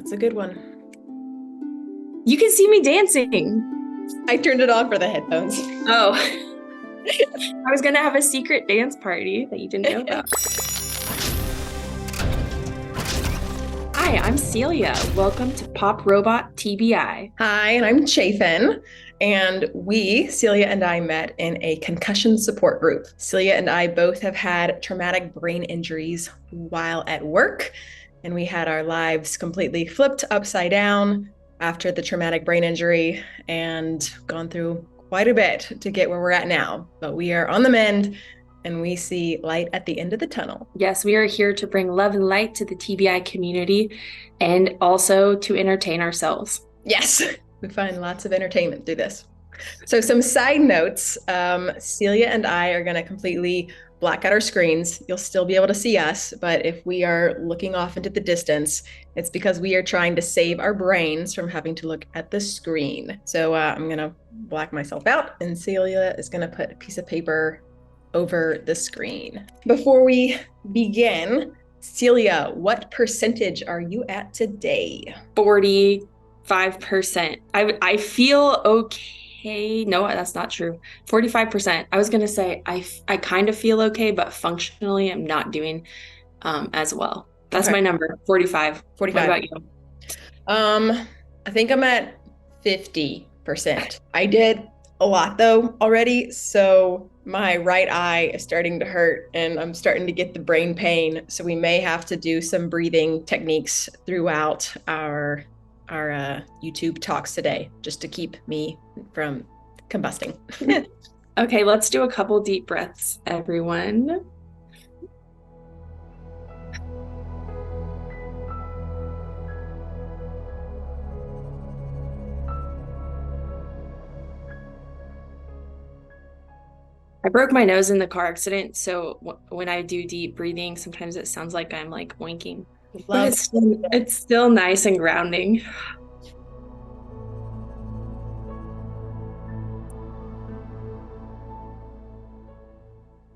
That's a good one. You can see me dancing. I turned it on for the headphones. Oh, I was gonna have a secret dance party that you didn't know about. Hi, I'm Celia. Welcome to Pop Robot TBI. Hi, and I'm Chaffin. And Celia and I met in a concussion support group. Celia and I both have had traumatic brain injuries while at work, and we had our lives completely flipped upside down after the traumatic brain injury and gone through quite a bit to get where we're at now. But we are on the mend and we see light at the end of the tunnel. Yes, we are here to bring love and light to the TBI community and also to entertain ourselves. Yes, we find lots of entertainment through this. So some side notes, Celia and I are going to completely black out our screens. You'll still be able to see us, but if we are looking off into the distance, it's because we are trying to save our brains from having to look at the screen. So I'm going to black myself out, and Celia is going to put a piece of paper over the screen. Before we begin, Celia, what percentage are you at today? 45%. I feel okay. No, that's not true. 45%. I was gonna say I kind of feel okay, but functionally I'm not doing as well. That's my number, 45. 45. What about you? I think I'm at 50%. I did a lot though already, so my right eye is starting to hurt and I'm starting to get the brain pain. So we may have to do some breathing techniques throughout our YouTube talks today, just to keep me from combusting. Okay, let's do a couple deep breaths, everyone. I broke my nose in the car accident, so when I do deep breathing, sometimes it sounds like I'm like oinking. But it's still nice and grounding.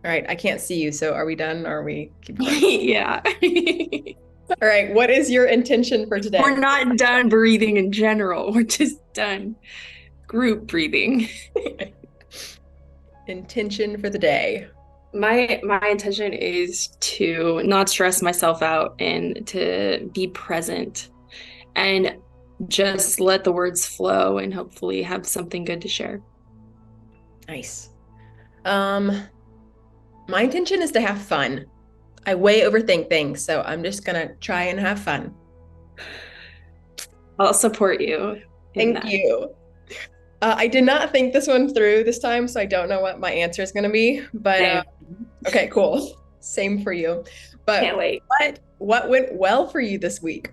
All right, I can't see you, so are we done or are we keep going? Yeah. All right, what is your intention for today? We're not done breathing in general. We're just done group breathing. Intention for the day. My intention is to not stress myself out and to be present and just let the words flow and hopefully have something good to share. Nice. My intention is to have fun. I way overthink things, so I'm just gonna try and have fun. I'll support you. Thank you. I did not think this one through this time, so I don't know what my answer is gonna be, but okay, cool. Same for you. But can't wait. What went well for you this week?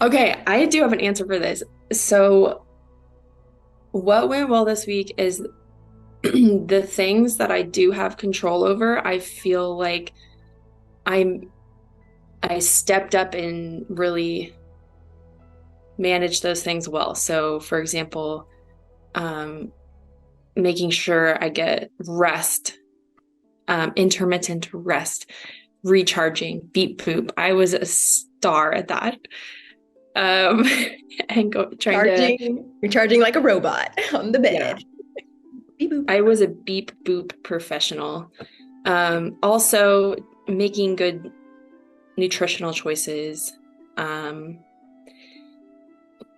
Okay, I do have an answer for this. So what went well this week is the things that I do have control over. I feel like I stepped up and really managed those things well. So for example, making sure I get rest, intermittent rest, recharging, beep poop. I was a star at that. And recharging like a robot on the bed. Yeah. Beep boop. I was a beep boop professional. Also making good nutritional choices,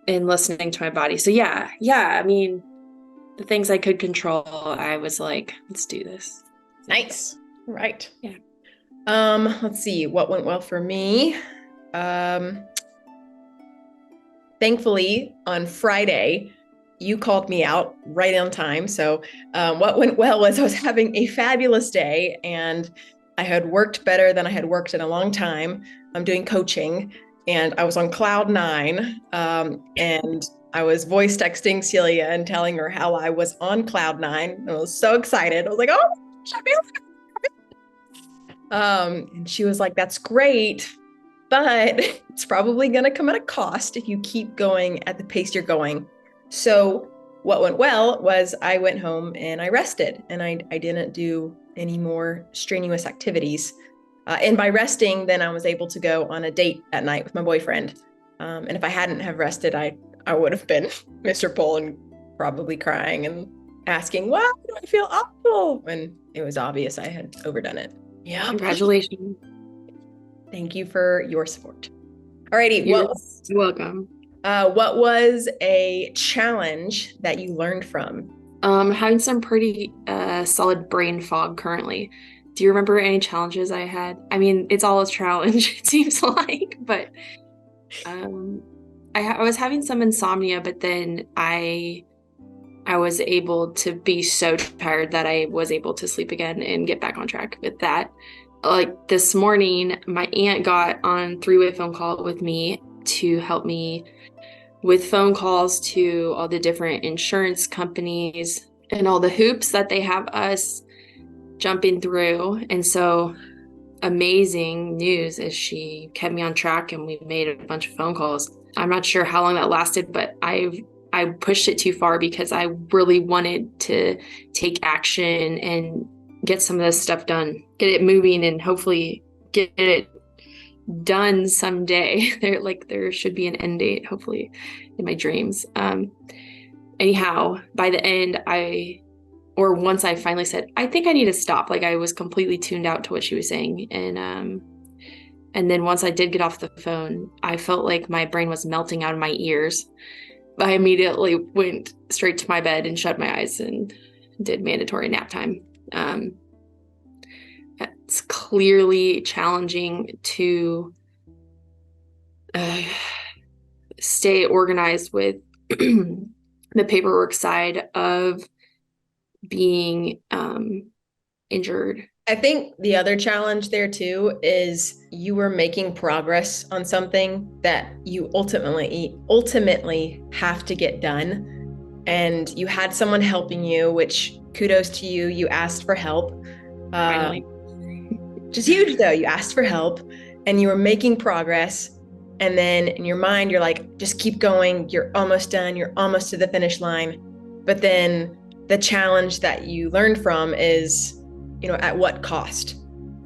and listening to my body. So yeah, I mean, the things I could control, I was like, let's do this. Nice. Right. Yeah. Let's see what went well for me. Thankfully, on Friday, you called me out right on time. So what went well was I was having a fabulous day and I had worked better than I had worked in a long time. I'm doing coaching and I was on cloud nine, and I was voice texting Celia and telling her how I was on cloud nine. I was so excited. I was like, oh, and she was like, that's great, but it's probably going to come at a cost if you keep going at the pace you're going. So what went well was I went home and I rested and I didn't do any more strenuous activities. And by resting, then I was able to go on a date that night with my boyfriend. And if I hadn't have rested, I would have been miserable and probably crying and asking, why do I feel awful? And it was obvious I had overdone it. Yeah. Congratulations. Thank you for your support. Alrighty. You're welcome. What was a challenge that you learned from? Having some pretty solid brain fog currently. Do you remember any challenges I had? I mean, it's all a challenge, it seems like, but I was having some insomnia, but then I was able to be so tired that I was able to sleep again and get back on track with that. Like this morning, my aunt got on three-way phone call with me to help me with phone calls to all the different insurance companies and all the hoops that they have us jumping through. And so amazing news is she kept me on track and we made a bunch of phone calls. I'm not sure how long that lasted, but I pushed it too far because I really wanted to take action and get some of this stuff done, get it moving, and hopefully get it done someday. There should be an end date, hopefully, in my dreams. Anyhow, by the end, once I finally said, I think I need to stop. Like I was completely tuned out to what she was saying. And then once I did get off the phone, I felt like my brain was melting out of my ears. I immediately went straight to my bed and shut my eyes and did mandatory nap time. It's clearly challenging to stay organized with the paperwork side of being injured. I think the other challenge there too is you were making progress on something that you ultimately have to get done. And you had someone helping you, which kudos to you. You asked for help. Finally. Which is huge though. You asked for help and you were making progress. And then in your mind, you're like, just keep going. You're almost done. You're almost to the finish line. But then the challenge that you learned from is, at what cost?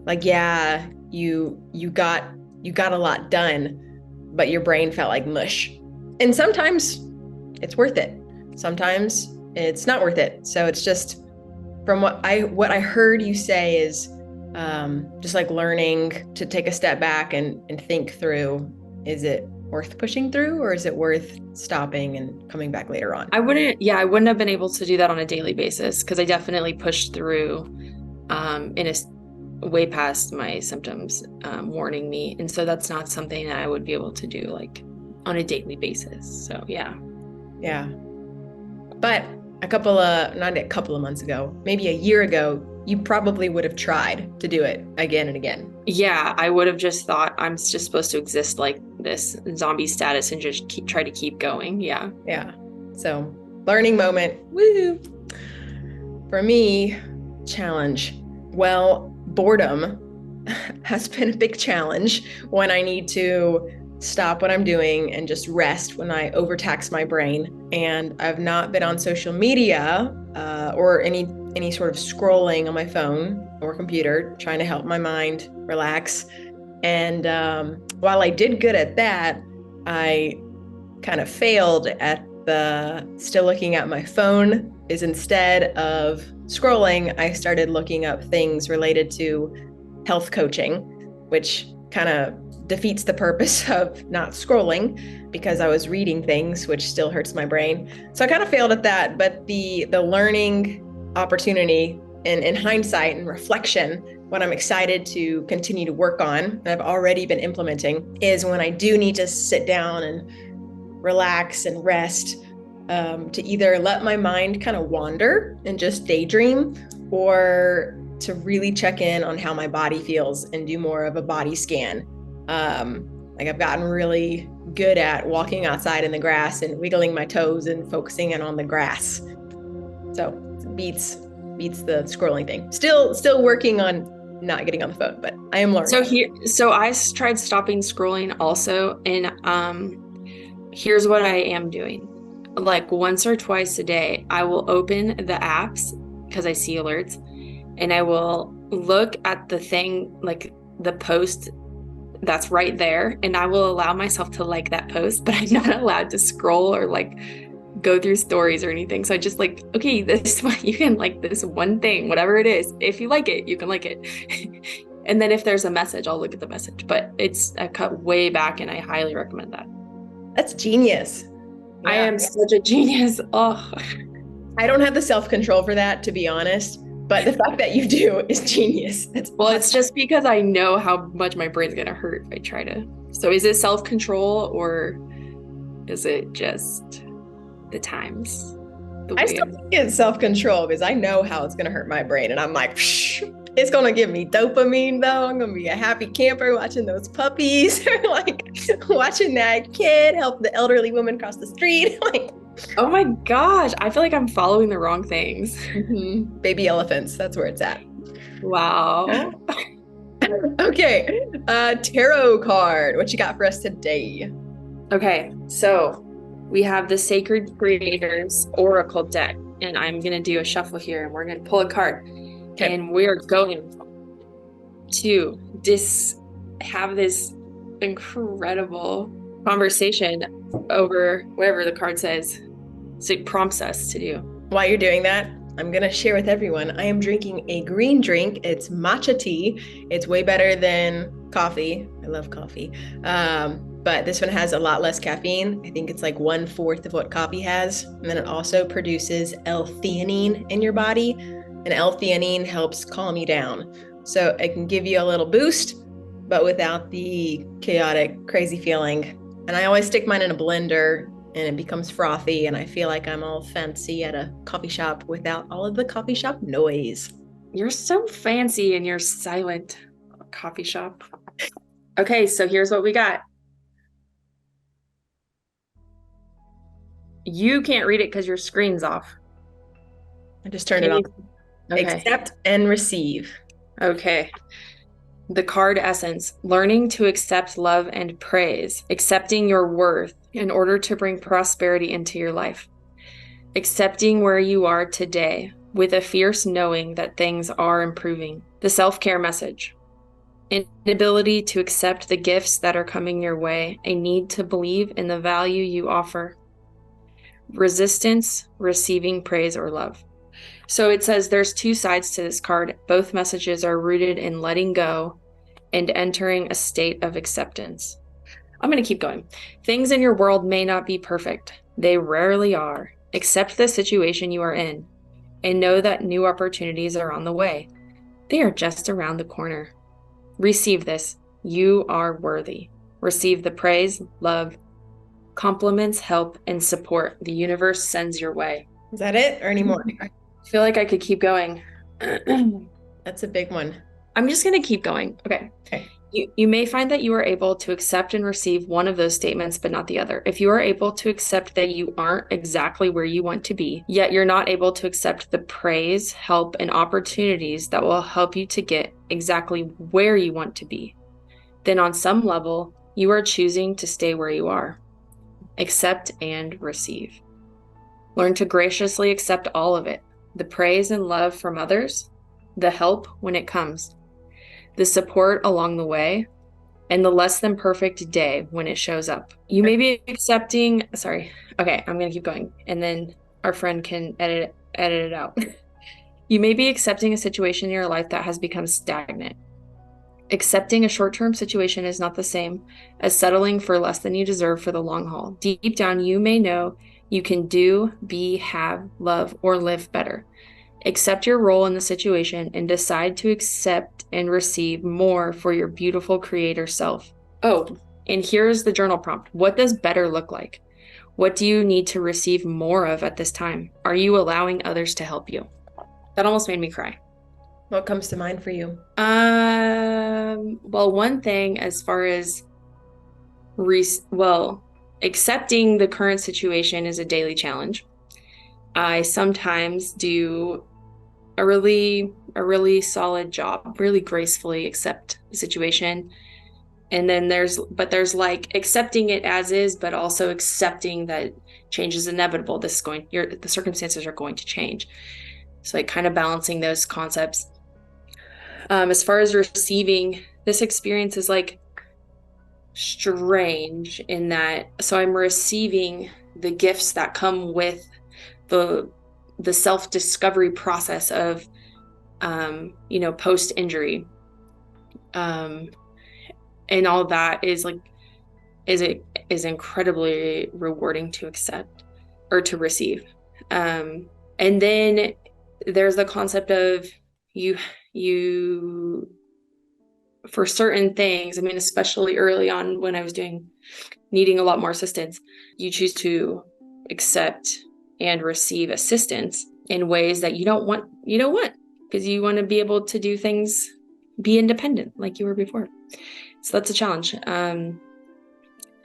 Like, yeah, you got a lot done, but your brain felt like mush. And sometimes it's worth it. Sometimes it's not worth it. So it's just from what I heard you say is just like learning to take a step back and think through, is it worth pushing through or is it worth stopping and coming back later on? I wouldn't have been able to do that on a daily basis because I definitely pushed through in a way past my symptoms warning me. And so that's not something that I would be able to do like on a daily basis. So yeah. Yeah. But not a couple of months ago, maybe a year ago, you probably would have tried to do it again and again. Yeah, I would have just thought I'm just supposed to exist like this zombie status and just try to keep going. Yeah. Yeah. So learning moment. Woo! For me, challenge. Well, boredom has been a big challenge when I need to stop what I'm doing and just rest when I overtax my brain. And I've not been on social media or any sort of scrolling on my phone or computer, trying to help my mind relax. And while I did good at that, I kind of failed at the still looking at my phone. Is instead of scrolling, I started looking up things related to health coaching, which kind of defeats the purpose of not scrolling because I was reading things, which still hurts my brain. So I kind of failed at that. But the learning opportunity in hindsight and reflection, what I'm excited to continue to work on, and I've already been implementing, is when I do need to sit down and relax and rest, to either let my mind kind of wander and just daydream, or to really check in on how my body feels and do more of a body scan. Like I've gotten really good at walking outside in the grass and wiggling my toes and focusing in on the grass. So it beats the scrolling thing. Still working on not getting on the phone, but I am learning. So I tried stopping scrolling also, and here's what I am doing. Like once or twice a day, I will open the apps because I see alerts, and I will look at the thing, like the post that's right there, and I will allow myself to like that post, but I'm not allowed to scroll or like go through stories or anything. So I just like, okay, this one, you can like this one thing, whatever it is. If you like it, you can like it. And then if there's a message, I'll look at the message. But it's a cut way back, and I highly recommend that. That's genius. Yeah. I am such a genius. Oh, I don't have the self-control for that, to be honest. But the fact that you do is genius. Well, it's just because I know how much my brain's gonna hurt if I try to. So is it self-control, or is it just the times? I still think it's self-control because I know how it's gonna hurt my brain, and I'm like, psh, it's gonna give me dopamine though. I'm gonna be a happy camper watching those puppies, or like watching that kid help the elderly woman cross the street. Like, oh my gosh, I feel like I'm following the wrong things. Baby elephants, that's where it's at. Wow. Okay, tarot card. What you got for us today? Okay, so we have the Sacred Creators Oracle deck, and I'm gonna do a shuffle here, and we're gonna pull a card, and we're going to have this incredible conversation over whatever the card says. So it prompts us to do. While you're doing that, I'm going to share with everyone, I am drinking a green drink. It's matcha tea. It's way better than coffee. I love coffee. But this one has a lot less caffeine. I think it's like 1/4 of what coffee has. And then it also produces L-theanine in your body. And L-theanine helps calm you down. So it can give you a little boost, but without the chaotic, crazy feeling. And I always stick mine in a blender, and it becomes frothy, and I feel like I'm all fancy at a coffee shop without all of the coffee shop noise. You're so fancy in your silent coffee shop. Okay, so here's what we got. You can't read it because your screen's off. I just turned it off. Okay. Accept and receive. Okay. The card essence: learning to accept love and praise, accepting your worth in order to bring prosperity into your life, accepting where you are today with a fierce knowing that things are improving. The self-care message: inability to accept the gifts that are coming your way, a need to believe in the value you offer, resistance, receiving praise or love. So it says there's two sides to this card. Both messages are rooted in letting go and entering a state of acceptance. I'm going to keep going. Things in your world may not be perfect. They rarely are. Accept the situation you are in and know that new opportunities are on the way. They are just around the corner. Receive this. You are worthy. Receive the praise, love, compliments, help, and support the universe sends your way. Is that it or any more? I feel like I could keep going. That's a big one. I'm just going to keep going. Okay. You may find that you are able to accept and receive one of those statements, but not the other. If you are able to accept that you aren't exactly where you want to be, yet you're not able to accept the praise, help, and opportunities that will help you to get exactly where you want to be, then on some level, you are choosing to stay where you are. Accept and receive. Learn to graciously accept all of it: the praise and love from others, the help when it comes, the support along the way, and the less than perfect day when it shows up. You may be accepting, okay, I'm going to keep going, and then our friend can edit it out. You may be accepting a situation in your life that has become stagnant. Accepting a short-term situation is not the same as settling for less than you deserve for the long haul. Deep down, you may know you can do, be, have, love, or live better. Accept your role in the situation and decide to accept and receive more for your beautiful creator self. Oh, and here's the journal prompt. What does better look like? What do you need to receive more of at this time? Are you allowing others to help you? That almost made me cry. What comes to mind for you? Well, one thing as far as accepting the current situation is a daily challenge. I sometimes do a really solid job, really gracefully accept the situation. And then there's like accepting it as is, but also accepting that change is inevitable. The circumstances are going to change. So like kind of balancing those concepts. As far as receiving, this experience is like strange in that, so I'm receiving the gifts that come with the self-discovery process of post injury, um and all that is like is incredibly rewarding to accept or to receive. And then there's the concept of you for certain things, I mean, especially early on when I was needing a lot more assistance, you choose to accept and receive assistance in ways that you don't want, because you want to be able to do things, be independent like you were before. So that's a challenge.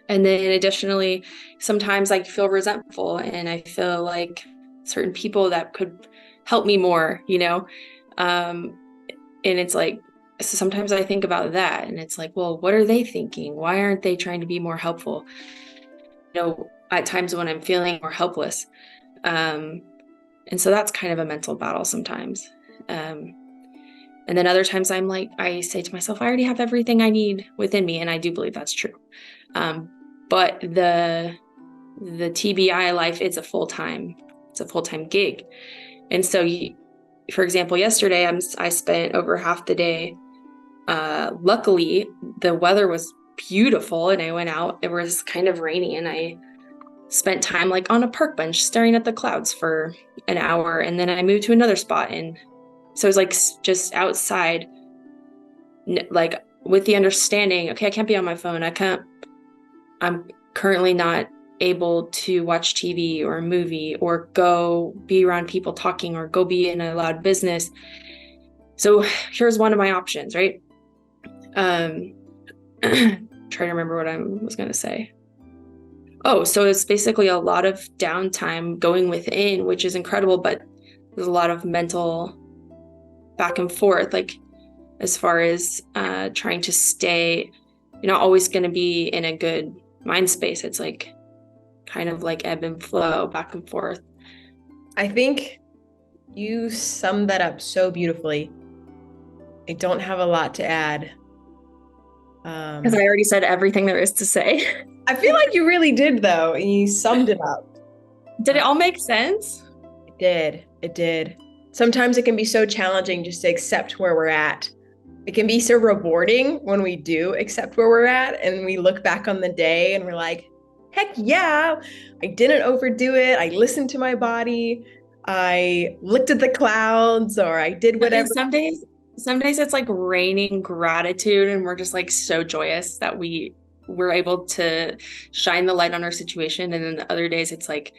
And then additionally, sometimes I feel resentful and I feel like certain people that could help me more, and it's like, so sometimes I think about that and it's like, well, what are they thinking? Why aren't they trying to be more helpful? At times when I'm feeling more helpless. And so that's kind of a mental battle sometimes. And then other times I say to myself, I already have everything I need within me. And I do believe that's true. But the TBI life, it's a full-time gig. And so for example, yesterday I spent over half the day. Luckily the weather was beautiful and I went out, it was kind of rainy, and I spent time like on a park bench staring at the clouds for an hour. And then I moved to another spot. And so it was like just outside, like with the understanding, okay, I can't be on my phone. I'm currently not able to watch TV or a movie or go be around people talking or go be in a loud business. So here's one of my options, right? Try to remember what I was going to say. Oh, so it's basically a lot of downtime going within, which is incredible, but there's a lot of mental back and forth, like as far as trying to stay, you're not always going to be in a good mind space. It's like kind of like ebb and flow back and forth. I think you summed that up so beautifully. I don't have a lot to add. Because I already said everything there is to say. I feel like you really did, though. You summed it up. Did it all make sense? It did. It did. Sometimes it can be so challenging just to accept where we're at. It can be so rewarding when we do accept where we're at and we look back on the day and we're like, heck yeah, I didn't overdo it. I listened to my body. I looked at the clouds, or I did whatever. Some days it's like raining gratitude and we're just like so joyous that we're able to shine the light on our situation. And then the other days it's like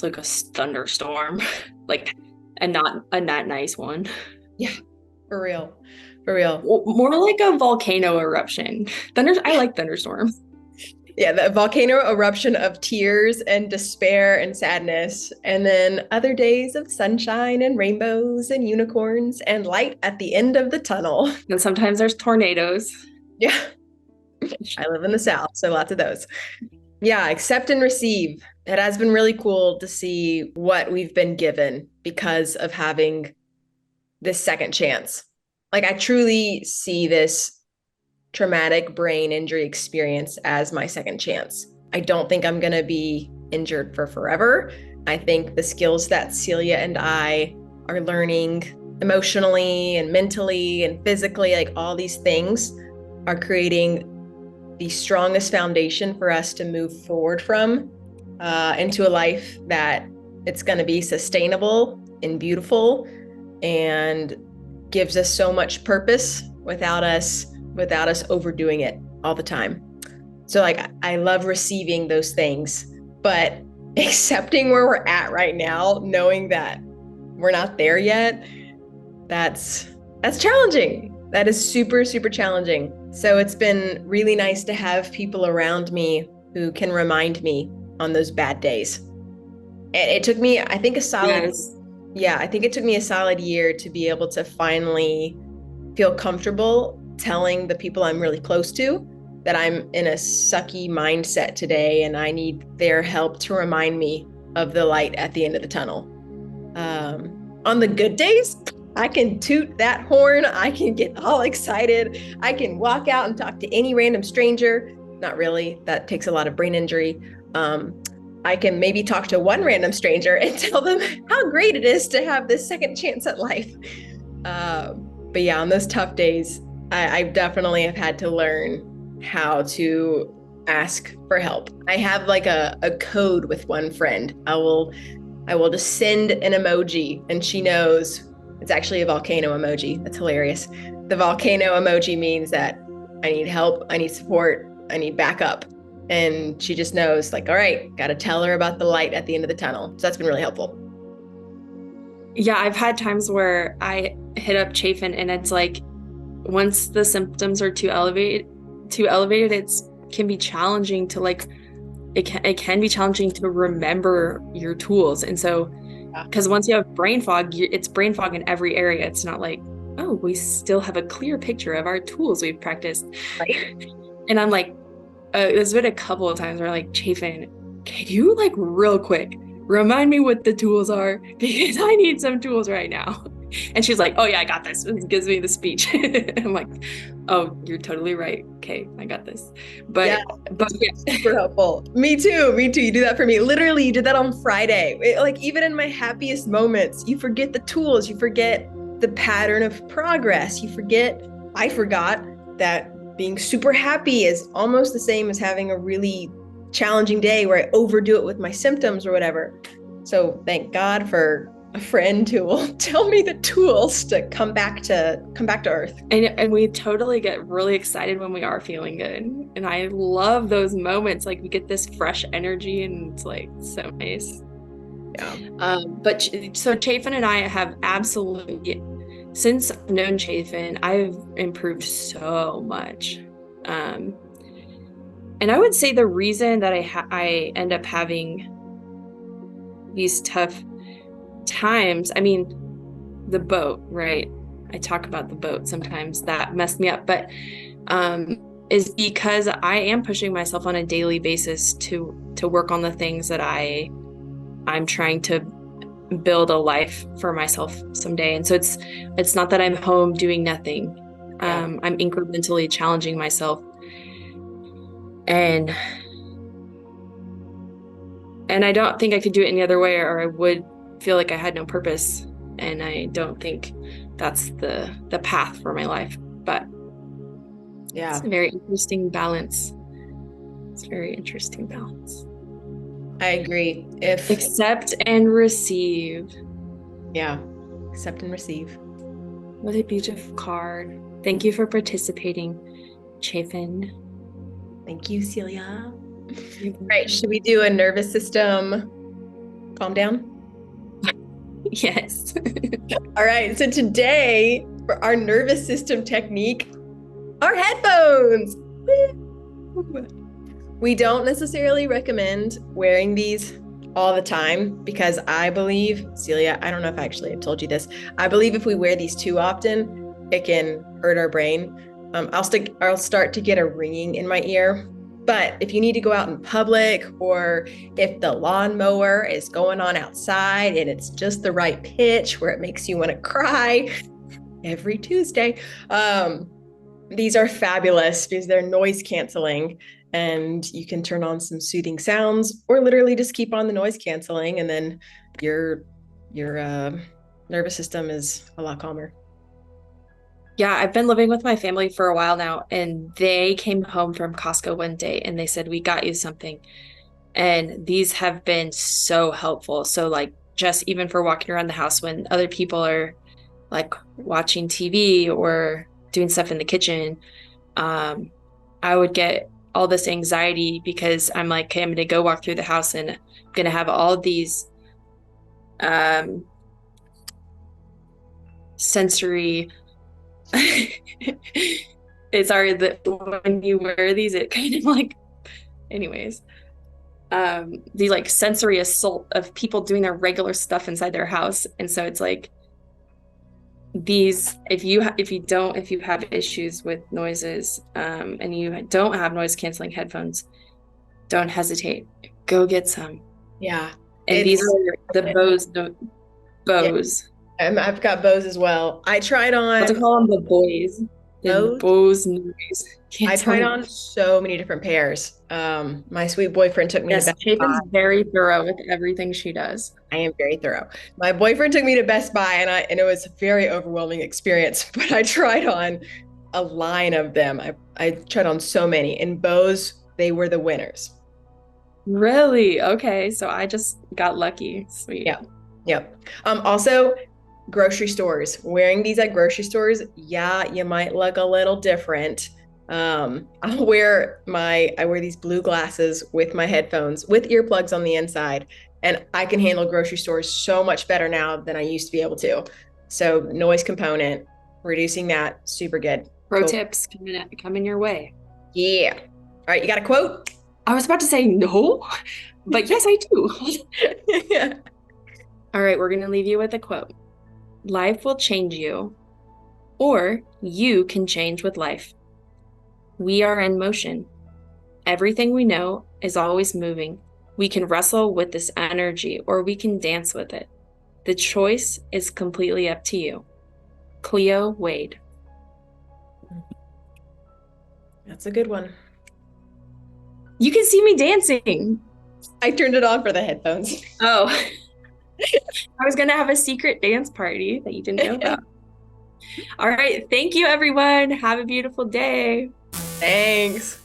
a thunderstorm, like, and not a not nice one. Yeah, for real. For real. More like a volcano eruption. I like thunderstorms. Yeah, the volcano eruption of tears and despair and sadness. And then other days of sunshine and rainbows and unicorns and light at the end of the tunnel. And sometimes there's tornadoes. Yeah. I live in the South, so lots of those. Yeah, accept and receive. It has been really cool to see what we've been given because of having this second chance. Like, I truly see this traumatic brain injury experience as my second chance. I don't think I'm going to be injured for forever. I think the skills that Celia and I are learning emotionally and mentally and physically, like all these things, are creating the strongest foundation for us to move forward from into a life that it's going to be sustainable and beautiful and gives us so much purpose without us overdoing it all the time. So like, I love receiving those things, but accepting where we're at right now, knowing that we're not there yet, that's challenging. That is super, super challenging. So it's been really nice to have people around me who can remind me on those bad days. It took me, I think, I think it took me a solid year to be able to finally feel comfortable telling the people I'm really close to that I'm in a sucky mindset today and I need their help to remind me of the light at the end of the tunnel. On the good days, I can toot that horn. I can get all excited. I can walk out and talk to any random stranger. Not really. That takes a lot of brain injury. I can maybe talk to one random stranger and tell them how great it is to have this second chance at life. But yeah, on those tough days, I definitely have had to learn how to ask for help. I have like a code with one friend. I will just send an emoji and she knows it's actually a volcano emoji. That's hilarious. The volcano emoji means that I need help, I need support, I need backup. And she just knows, like, all right, got to tell her about the light at the end of the tunnel. So that's been really helpful. Yeah, I've had times where I hit up Chafin and it's like once the symptoms are too elevated, it's can be challenging to like it can be challenging to remember your tools. And so because once you have brain fog, it's brain fog in every area. It's not like, oh, we still have a clear picture of our tools we've practiced. Right. And I'm like, there's been a couple of times where I'm like, Chafin, can you like real quick remind me what the tools are? Because I need some tools right now. And she's like, oh yeah, I got this. And gives me the speech. I'm like, oh, you're totally right. Okay, I got this. But Yeah, yeah. super helpful. Me too. Me too. You do that for me. Literally, you did that on Friday. Like even in my happiest moments, you forget the tools, you forget the pattern of progress. I forgot that being super happy is almost the same as having a really challenging day where I overdo it with my symptoms or whatever. So thank God for a friend who will tell me the tools to come back to earth. And we totally get really excited when we are feeling good. And I love those moments. Like we get this fresh energy and it's like so nice. Yeah. But so Chafin and I have absolutely, since I've known Chafin, I've improved so much. And I would say the reason that I end up having these tough times, I mean, the boat, right? I talk about the boat sometimes that messed me up, but is because I am pushing myself on a daily basis to work on the things that I'm trying to build a life for myself someday. And so it's not that I'm home doing nothing. I'm incrementally challenging myself. And I don't think I could do it any other way, or I would feel like I had no purpose. And I don't think that's the path for my life. But yeah, it's a very interesting balance. It's a very interesting balance. I agree. Accept and receive. Yeah, accept and receive. What a beautiful card. Thank you for participating, Chafin. Thank you, Celia. All right, should we do a nervous system calm down? Yes. All right, so today for our nervous system technique, our headphones. We don't necessarily recommend wearing these all the time because I believe, Celia, I don't know if I actually have told you this. I believe if we wear these too often, it can hurt our brain. I'll start to get a ringing in my ear. But if you need to go out in public, or if the lawnmower is going on outside and it's just the right pitch where it makes you want to cry every Tuesday, these are fabulous because they're noise canceling and you can turn on some soothing sounds or literally just keep on the noise canceling, and then your nervous system is a lot calmer. Yeah, I've been living with my family for a while now, and they came home from Costco one day and they said, we got you something. And these have been so helpful. So, like, just even for walking around the house when other people are like watching TV or doing stuff in the kitchen, I would get all this anxiety because I'm like, okay, I'm going to go walk through the house and I'm going to have all these sensory it's hard that when you wear these, it kind of like, anyways, the like sensory assault of people doing their regular stuff inside their house. And so it's like these, if you have issues with noises, and you don't have noise canceling headphones, don't hesitate, go get some. Yeah. And these are the Bose. Yeah. I've got bows as well. I tried I have to on call them the boys. The bows. bows noise. I Can't tell tried me. on so many different pairs. My sweet boyfriend took me to Yes, Best Buy. Chapin's very thorough with everything she does. I am very thorough. My boyfriend took me to Best Buy and it was a very overwhelming experience, but I tried on a line of them. I tried on so many. And bows, they were the winners. Really? Okay, so I just got lucky. Sweet. Yeah. Yep. Also, grocery stores. Wearing these at grocery stores, yeah, you might look a little different. I wear these blue glasses with my headphones with earplugs on the inside, and I can handle grocery stores so much better now than I used to be able to. So noise component, reducing that, super good. Pro Cool. tips coming your way. Yeah. All right, you got a quote? I was about to say no, but yes, I do. Yeah. All right, we're going to leave you with a quote. Life will change you, or you can change with life. We are in motion. Everything we know is always moving. We can wrestle with this energy, or we can dance with it. The choice is completely up to you. Cleo Wade. That's a good one. You can see me dancing. I turned it on for the headphones. Oh, I was going to have a secret dance party that you didn't know about. All right. Thank you, everyone. Have a beautiful day. Thanks.